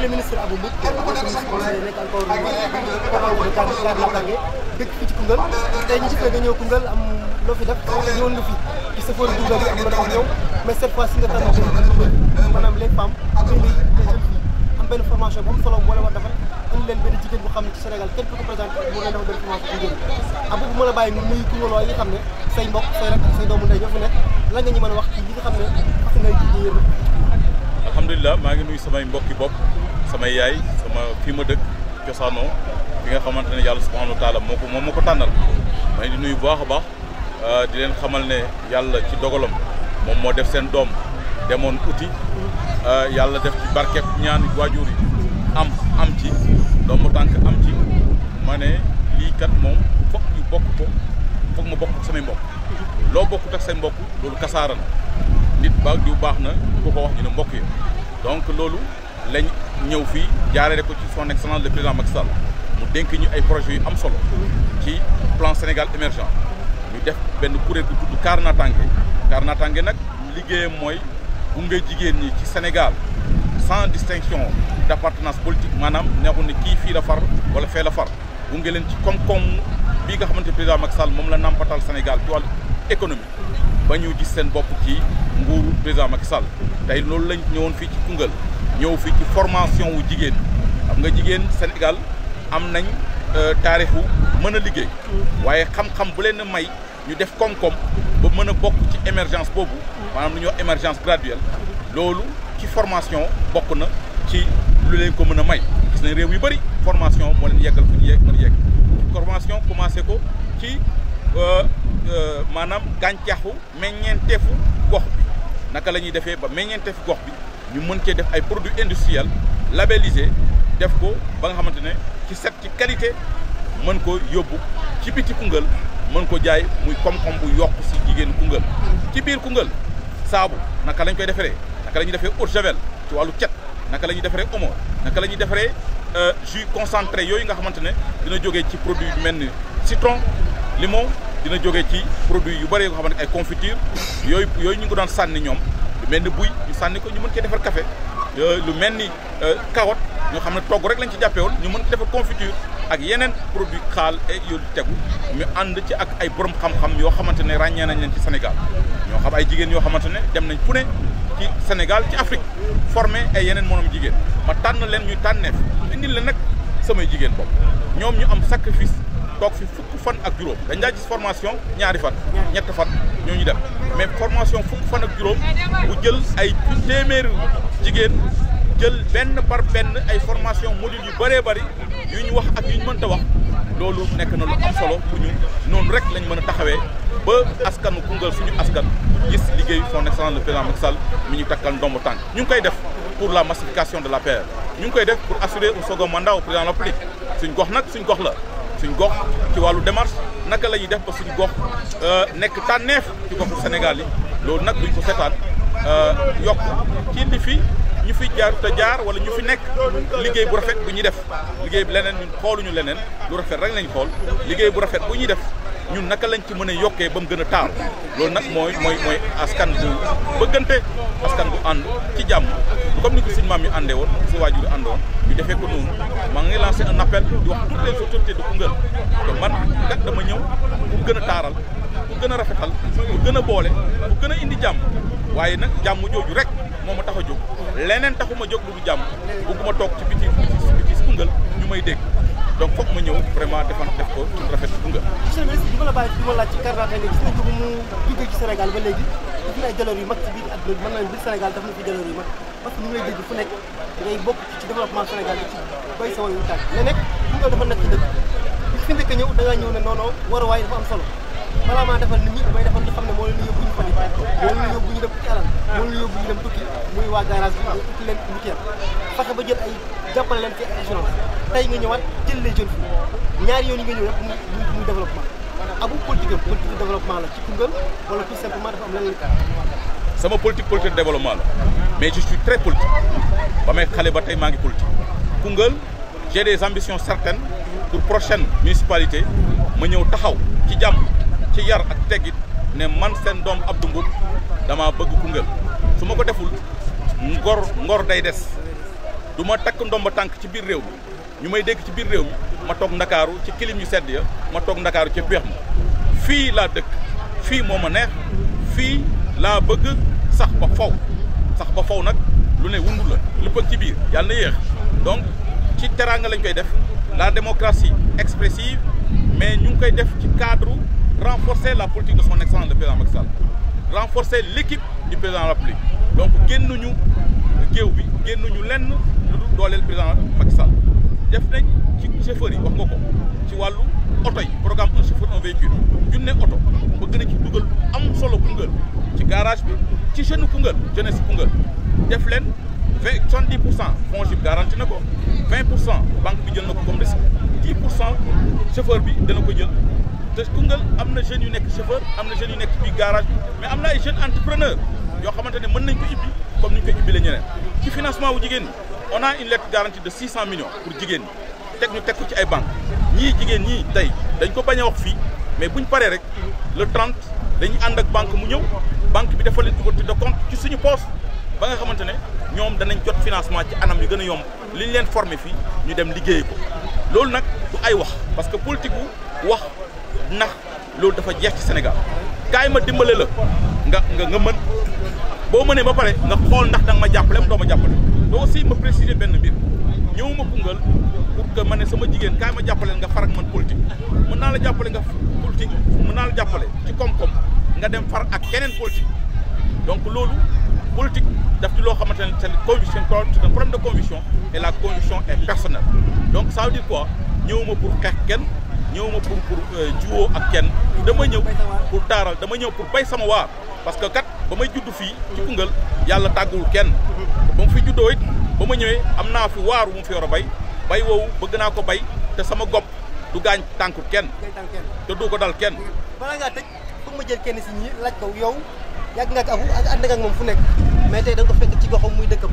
le ministre Abou Mboup nekk encore dëkk fii ci Koungheul tey ñu ci fee nga ñëw Koungheul am loo fi def ñëwoon nga fi ci safar Koungheul yi am loo def ak ñoom mais cette fois ci nga tànn maanaam les femmes indi des jeunes filles am benn formation bu am solo boole war defal indi leen benn jigéen bu xam ne ci Sénégal kenn du ko présenté bu leen defal benn formation Koungheul Abou bu mën a bàyyi ñu nuyu Koungheul yi nga xam ne say mbokk say rek say doomu ndey ñoo fi nekk lan nga ñu mën a wax ci li nga xam ne wax ngay ci yéen. alhamdulilah maa ngi nuyu samay mbokki bopp samay yaay sama fii ma dëkk cosaanoo fi nga xamante ne yàlla subhanahu wa taala moom moo ko tànnal maa ngi di nuyu bu baax a baax di leen xamal ne yàlla ci dogalam moom moo def seen doom demoon uti yàlla def ci barkeeb ñaan waajur yi am ci doomu tànk am ci ma ne lii kat moom foog ñu bokk ko foog ma bokk ak samay mbokk loo bokkut ak say mbokk loolu kasaara na nit ba diw baax na ku ko wax ñu ne mbokk yi donc loolu lañ ñëw fii jaaree ko ci son excellence le président Macky Sall mu dénk ñu ay projets yu am solo ci plan Sénégal émergent ñu def benn kuréel bu tudd Kaar Natangué nag liggéeyam mooy gunge jigéen ñi ci Sénégal sans distinction d'appartenance politique maanaam neexul ne kii fii la far wala fee la far gunge leen ci koom-koom bii nga xamante président Macky Sall moom la nampatal Sénégal ci wàllu économie ba ñu gis seen bopp ci nguuru président Macky Sall tey loolu lañ ñëwoon fii ci Koungheul ñëw fii ci formation wu jigéen xam nga jigéen Sénégal am nañ taarixu mën a liggéey waaye xam-xam bu leen may ñu def koom-koom ba mën a bokk ci émergence boobu maanaam lu ñuy wax émergence graduelle loolu ci formation bokk na ci lu leen ko mën a may gis nañ réew yu bëri formation moo leen yeggal fu ñu mën a yegg formation commencé ko ci maanaam gàncaxu meññeenteefu gox bi naka la ñuy defee ba meññeenteefu gox bi ñu mën cee def ay produits industriels labellisés def ko ba nga xamante ne ci set ci qualité mën ko yóbbu ci biti Koungheul mën ko jaay muy koom-koom bu yokk si jigéen Koungheul ci biir Koungheul saabu naka lañ koy defaree naka la ñuy defee eau de javel ci wàllu cet naka la ñuy defaree omo naka la ñuy defaree jus concentré yooyu nga xamante ne dina jógee ci produit yu mel ni citron limon dina jógee ci produit yu bëri yoo xamante ay confiture yooyu ñu ngi ko daan sànni ñoom lu mel ni buy ñu sànni ko ñu mën cee defar café lu mel ni carotte ñoo xam ne togg rek lañ ci jàppee woon ñu mën ci defar confiture ak yeneen produit xaal et yooyu tegu ñu ànd ci ak ay borom xam-xam yoo xamante ne ràññee nañ leen ci Sénégal ñoo xam ay jigéen yoo xamante ne dem nañ fu ne ci Sénégal ci Afrique formé ay yeneen monom jigéen ma tànn leen ñuy tànneef indil leen nag samay jigéen bopp ñoom ñu am sacrifice toog fi fukk fan ak juróom dañ daa gis formation ñaari fan ñett fan ñoo ñu dem mais formation fukk fan ak juróom bu jël ay téeméeri jigéen jël benn par benn ay formation module yu bëree bëri yu ñu wax ak yu ñu mënta wax loolu nekk na lu am solo pour ñu noonu rek lañ mën a taxawee ba askanu Koungheul suñu askan gis liggéey son excellence le président Macky Sall mi ñu takkal ndombo tànk ñu ngi koy def pour la massification de l'APR ñu ngi koy def pour assurer un second mandat au président de la République suñ gox nag suñ gox la suñ gox ci wàllu démarche naka la ñuy def ba suñ gox nekk tànneef ci goxu Sénégal yi loolu nag duñ ko seetaan yokk ci li fi ñu fi jaar te jaar wala ñu fi nekk liggéey bu rafet bu ñuy def liggéey bi leneen ñun xooluñu leneen lu rafet rek lañ xool liggéey bu rafet bu ñuy def ñun naka lañ ci mën a yokkee ba mu gën a taaru loolu nag mooy askan bu bëggante askan bu ànd ci jàmm comme ni ko suñu maam yi àndee woon su waajur yi àndoon ñu defee ko noonu maa ngi lancé un appel di wax toutes les autorités de Koungheul te man kat dama ñëw pour gën a taaral pour gën a rafetal pour gën a boole pour gën a indi jàmm waaye nag jàmm jooju rek moo ma tax a jóg leneen taxuma jóg lu du jàmm bëgguma toog ci biti Koungheul ñu may dégg donc foog ma ñëw vraiment def ko ci rafet Koungheul. monsieur le ministre bi ma la bàyyi bi ma laaj ci Kaar Natangué gis nañ ko mu jógee ci Sénégal ba léegi daf na ay jaloor yu mag ci biir àdduna bi mën nañ biir Sénégal daf na fi jaloor yu mag parce que ñu ngi lay dégg fu nekk ngay bokk ci développement Sénégal bi ci bay sa wayu tànk mais nag Koungheul dafa nekk ci dëkk bi fi njëkk a ñëw da ngaa ñëw ne non waruwaay dafa am solo balaa maa defal nit ñi damay defal ñu xam ne moo leen di yóbbu ñu fan yi moo leen di yóbbu ñu dem ci alal moo leen di yóbbu ñu dem tukki muy waa garage bi tukki leen mutuelle fexe ba jël ay jàppale leen ci assurance tey nga ñëwaat jël les jeunes filles ñaari yoon yi nga ñëw yëpp muy développement Abou politique de développement la ci Koungheul wala tout simplement dafa am lan la sama politique de développement la mais je suis très politique ba may xale ba tey maa ngi politique Koungheul j'ai des ambitions certaines pour prochaine municipalité ma ñëw taxaw ci jàmm ci yar ak teggit ne man seen doom Abdou Mboup dama bëgg Koungheul su ma ko deful ngor day des du ma takk ndomba tànk ci biir réew mi ñu may dégg ci biir réew mi ma toog ndakaaru ci kilim yu sedd ya ma toog ndakaaru ca peex ma fii laa dëkk fii moo ma neex fii laa bëgg sax ba faw nag lu ne wundu la lépp ci biir yàlla na yéex donc ci teraanga lañ koy def la démocratie expressive mais ñu ngi koy def ci cadre renforcer la politique de son excellence le président Macky Sall renforcer l'équipe du président de la République donc génnuñu géew bi génnuñu lenn lu dul dooleel président Macky Sall def nañ ci chauffeur yi wax nga ko ci wàllu oto yi programme un chauffeur un véhicule junne oto bëgg na ci dugal am solo Koungheul ci garage bi ci jeune Koungheul jeunesse Koungheul def leen 70% FONGIP garanti na ko 20% banque bi jël na ko comme risque 10% chauffeur bi dana ko jël te Koungheul am na jeunes yu nekk chauffeur am na jeunes yu nekk ci biir garage bi mais am na ay jeunes entrepreneurs yoo xamante ne mën nañ ko ibbi comme ni ñu koy ibbi la ñeneen ci financement wu jigéen ñi on a une lettre garantie de 600 millions pour jigéen ñi teg ko ci ay banques ñii jigéen ñii tey dañ ko bañ a wax fii mais buñ paree rek le 30 dañuy ànd ak banque mu ñëw banque bi defal leen ouverture de compte ci suñu poste ba nga xamante ne ñoom danañ jot financement ci anam yu gën a yomb li ñu leen formé fii ñu dem liggéey ko loolu nag du ay wax parce que politique wu wax ndax loolu dafa jeex ci Sénégal kaay ma dimbale la nga mën boo mënee ba pare nga xool ndax danga ma jàppale am doo ma jàppale te aussi ma préciser benn mbir ñëwuma Koungheul pour que ma ne sama jigéen kaay ma jàppale nga far ak man politique mën naa la jàppale nga politique mën naa la jàppale ci koom-koom nga dem far ak keneen politique donc loolu politique daf ci loo xamante ne c'est conviction c'est un problème de conviction et la conviction est personnelle donc ça veut dire quoi ñëwuma pour xeex kenn ñëwuma pour jiwoo ak kenn dama ñëw pour taaral dama ñëw pour bay sama waar parce que kat ba may judd fii ci Koungheul yàlla tàgguwul kenn ba mu fi juddoo it ba ma ñëwee am naa fi waaru mu fi war a bay woowu bëgg naa ko bay te sama gopp du gaañ tànku kenn te du ko dal kenn. balaa ngaa tëj foog ma jël kenn si ñi laaj ko yow yàgg nga ak Abou ak ànd nga ak moom fu nekk mais tey da nga ko fekk ci goxam muy dëkkam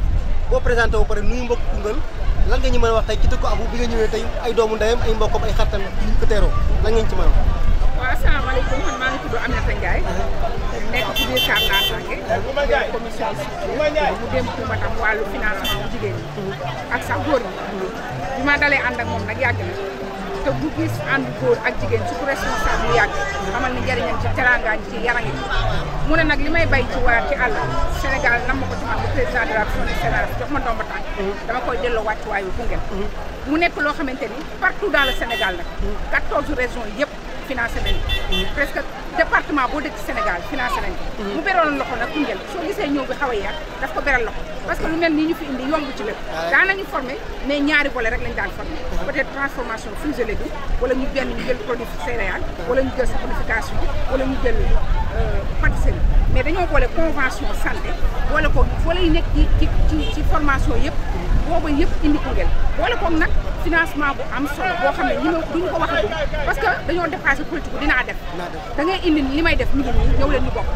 boo présenté wu pare nuyu mbokk Koungheul lan nga ñu mën a wax tey ci dëkku Abou bi nga ñëwee tey ay doomu ndeyam ay mbokkam ay xaritam ñu ko teeroo lan nga ñu ci mën a wax. waaw asalaamaaleykum man maa ngi tudd Aminata Ndiaye nekk ci biir Kar Natangué commission mu dem ci matam wàllu financement jigéen ñi ak sax góor ñi bi ma dalee ànd ak moom nag yàgg na te bu gis ànd góor ak jigéen surtout responsable bu yàgg xamal ni njëriñam ci teraangaañ ci yarangi mu ne nag li may bay ci waar ci àll Sénégal nam ma ko ci man le président de la République jox ma ndomba tànk dama koy delloo wàccuwaay bu Koungheul mu nekk loo xamante ni partout dans le Sénégal nag 14 régions yëpp financé nañu presque département boo dëkk Sénégal financé nañu mu beroon loxo nag Koungheul soo gisee ñëw bi xaw a yeex daf ko beral loxo parce que lu mel nii ñu fi indi yomb ci lépp daanañu formé mais ñaari volet rek lañ daan formé peut-être transformation fruits et légumes wala ñu jël produit céréales wala ñu jël saponification wala ñu jël pâtisserie mais dañoo boole convention santé boole ko volet yi nekk ci formation yëpp boobu yëpp indi Koungheul boole koog nag financement bu am solo boo xam ne ñi ma duñu ko wax a parce que dañoo dépassé politique bu dinaa def da ngay indi li may def mi ngi nii ñëw leen ñu bokk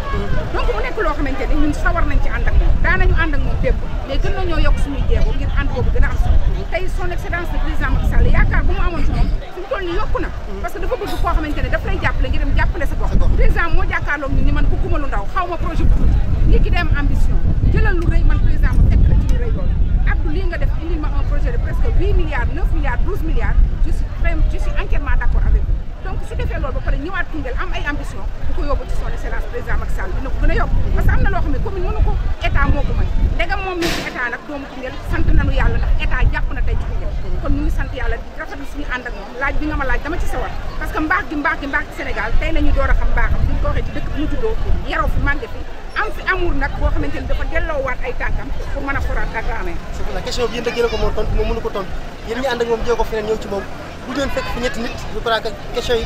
donc mu nekk loo xamante ni ñun sawar nañ ci ànd ak moom daanañu ànd ak moom démb mais gën nañoo yokk suñuy jéego ngir ànd boobu gën a am solo tey son excellence le président Macky Sall yaakaar bu mu amoon ci moom fi mu toll nii yokku na parce que dafa bëgg koo xamante ne daf lay jàppale ngir dem jàppale sa gox président moo jàkkaarloog ñun ni man bëgguma lu ndaw xaw ma projet bu tuuti nit ki dem ambition jëlal lu rëy man président ma fekk la ci lu rëy loolu Abdou lii nga def indil ma un projet de presque 8 milliards 9 milliards 12 milliards je suis entièrement d'accord avec vous donc su defee loolu ba pare ñëwaat Koungheul am ay ambition du ko yóbbu ci son excellence président Macky Sall dina ko gën a yokk parce que am na loo xam ne commune mënu ko état moo ko mën ndegam moom mi ngi ci état nag doomu Koungheul sant nañu yàlla ndax état jàpp na tey ci Koungheul kon ñu ngi sant yàlla di rafetlu suñu ànd ak moom laaj bi nga ma laaj dama ci sawar parce que mbaax gi ci Sénégal tey la ñu door a xam mbaaxam duñ ko waxee ci dëkk bi mu juddoo yaroo fi màgge fi am fi amour nag boo xamante ni dafa delloowaat ay tànkam pour mën a foraat ak raamee la question bi yéen rek yéen a ko moom tontu moom mënu ko tontu yéen ñi ànd ak moom jéego ko feneen ñëw ci moom bu ngeen fekk fi ñetti nit je crois que question yi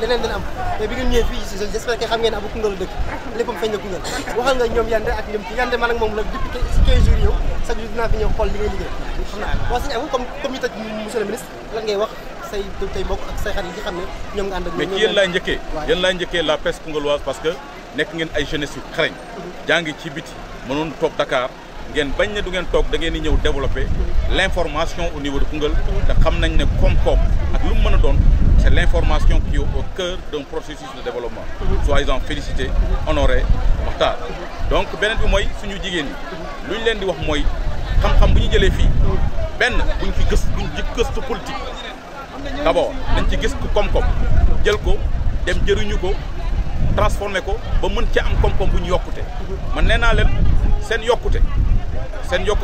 leneen dina am mais bi ngeen ñëwee fii j'espère que xam ngeen Abou Koungheul dëkk léppam feeñ na Koungheul waxal nga ñoom Yandé ak lim ci Yandé man ak moom la depuis si 15 jours yow chaque jour dinaa fi ñëw xool li ngay liggéey xam naa waaw sëñ Abou comme ñu tëj monsieur le ministre lan ngay wax say tey bokk ak say xarit yi xam ne ñoom nga ànd ak mais ci yéen laay njëkkee la presse koungheulloise parce que nekk ngeen ay jeunesse yu xarañ jàngi ci biti mënoon toog Dakar ngeen bañ ne du ngeen toog da ngeen di ñëw développer l'information au niveau de Koungheul te xam nañ ne koom-koom ak lu mu mën a doon c'est l'information qui est au cœur d'un processus de développement soyez-en félicités honorés Makhtar donc beneen bi mooy suñu jigéen ñi lu ñu leen di wax mooy xam-xam bu ñu jëlee fii benn buñ ci gëstu politique d'abord dañ ci gis ko koom-koom jël ko dem jëriñu ko transformé ko ba mën ci am koom-koom bu ñu yokkute man nee naa leen seen yokkute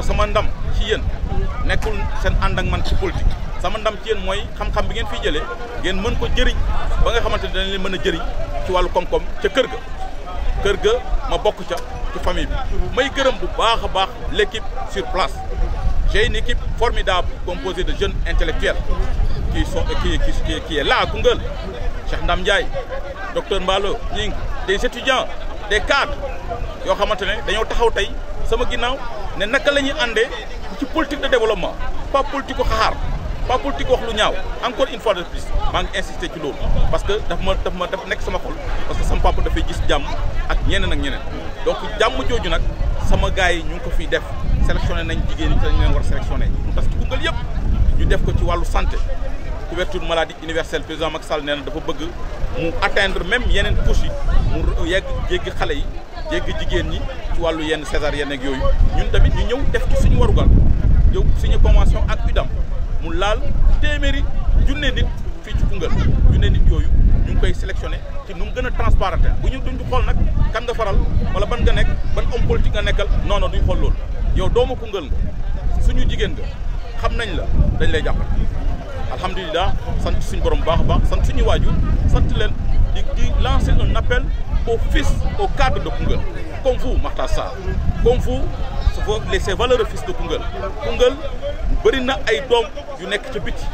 sama ndam ci yéen nekkul seen ànd ak man ci politique sama ndam ci yéen mooy xam-xam bi ngeen fiy jëlee ngeen mën ko jëriñ ba nga xamante ne dañ leen mën a jëriñ ci wàllu koom-koom ca kër ga ma bokk ca ci famille bi may gërëm bu baax a baax l'équipe sur place. J'ai une équipe formidable composée de jeunes intellectuels qui est là à Koungheul. Cheikh Ndam Ndiaye, Docteur Mbalo, Ning, des étudiants, des cadres. Yo xamantene dañoo taxaw tay sama ginnaw né naka lañuy andé ci politique de développement, pas politique xaar, pas politique wax lu ñaaw. Encore une fois de plus, ma ngi insister ci loolu parce que daf nek sama xol parce que sama papa da fay gis jamm ak ñeneen. Donc jamm joju nak sama gaay ñu ko fi def sélectionné nañ jigéen ñi dañ leen war sélectionné parce que Koungheul yëpp ñu def ko ci wàllu santé couverture maladie universelle président Macky Sall nee na dafa bëgg mu atteindre même yeneen couche yi mu jéggi xale yi jéggi jigéen ñi ci wàllu yenn césarienne ak yooyu ñun tamit ñu ñëw def ci suñu warugal yow suñu convention ak UDAM mu laal téeméeri junne nit fii ci Koungheul junne nit yooyu ñu ngi koy sélectionné ci nu mu gën a transparent bu ñu duñ xool nag kan nga faral wala ban nga nekk ban homme politique nga nekkal non duñ xool loolu yow doomu Koungheul nga suñu jigéen nga xam nañ la dañ lay jàppale alhamdulilah sant suñu borom baax a baax sant suñu waajur sant leen di lancer un appel aux fils aux cadres de Koungheul comme vous Makhtar Sarr comme vous ces valeureux fils de Koungheul bëri na ay doom yu nekk ca biti